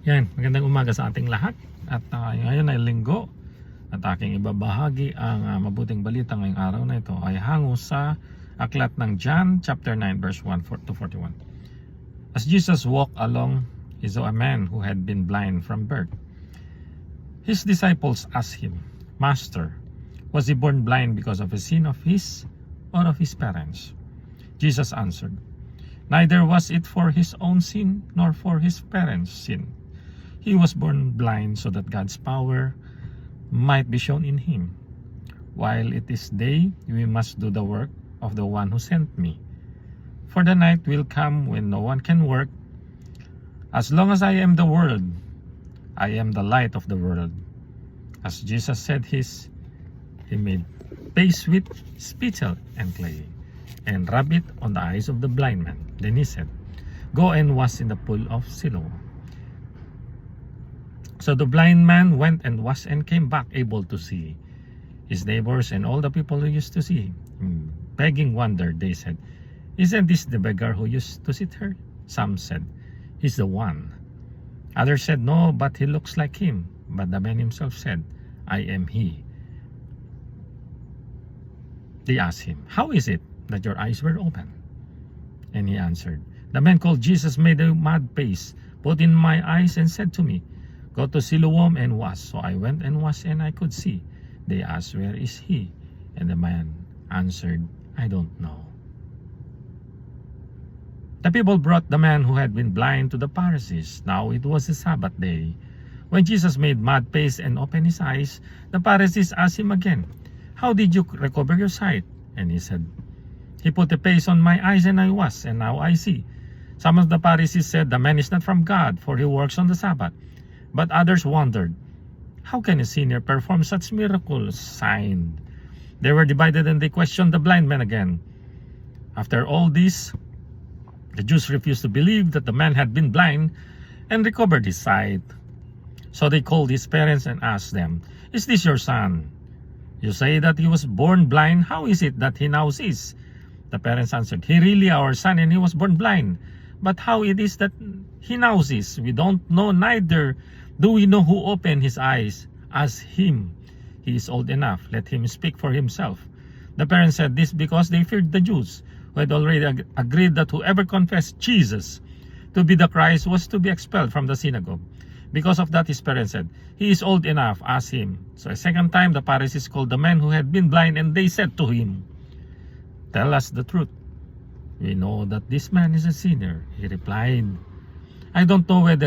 Yan, magandang umaga sa ating lahat. At ngayon ay linggo. At aking ibabahagi ang mabuting balita ngayong araw na ito ay hango sa aklat ng John chapter 9 verse 1 to 41. As Jesus walked along, he saw a man who had been blind from birth. His disciples asked him, "Master, was he born blind because of a sin of his or of his parents?" Jesus answered, "Neither was it for his own sin nor for his parents' sin. He was born blind so that God's power might be shown in him. While it is day, we must do the work of the one who sent me. For the night will come when no one can work. As long as I am the world, I am the light of the world." As Jesus said his, he made paste with spittle and clay and rubbed it on the eyes of the blind man. Then he said, "Go and wash in the pool of Siloam." So the blind man went and washed and came back able to see. His neighbors and all the people who used to see him begging wondered. They said, "Isn't this the beggar who used to sit here?" Some said, "He's the one." Others said, "No, but he looks like him." But the man himself said, "I am he." They asked him, "How is it that your eyes were open?" And he answered, "The man called Jesus made a mud paste, put in my eyes, and said to me, 'Go to Siloam and wash.' So I went and washed, and I could see." They asked, "Where is he?" And the man answered, "I don't know." The people brought the man who had been blind to the Pharisees. Now it was a Sabbath day. When Jesus made mud paste and opened his eyes, the Pharisees asked him again, "How did you recover your sight?" And he said, "He put the paste on my eyes, and I washed, and now I see." Some of the Pharisees said, "The man is not from God, for he works on the Sabbath." But others wondered, "How can a sinner perform such miracles sign?" They were divided, and they questioned the blind man again. After all this, the Jews refused to believe that the man had been blind and recovered his sight. So they called his parents and asked them, "Is this your son? You say that he was born blind. How is it that he now sees?" The parents answered, "He really our son, and he was born blind. But how it is that he now sees, we don't know, neither do we know who opened his eyes. Ask him. He is old enough. Let him speak for himself." The parents said this because they feared the Jews, who had already agreed that whoever confessed Jesus to be the Christ was to be expelled from the synagogue. Because of that, his parents said, "He is old enough. Ask him." So a second time, the Pharisees called the man who had been blind, and they said to him, "Tell us the truth. We know that this man is a sinner." He replied, "I don't know whether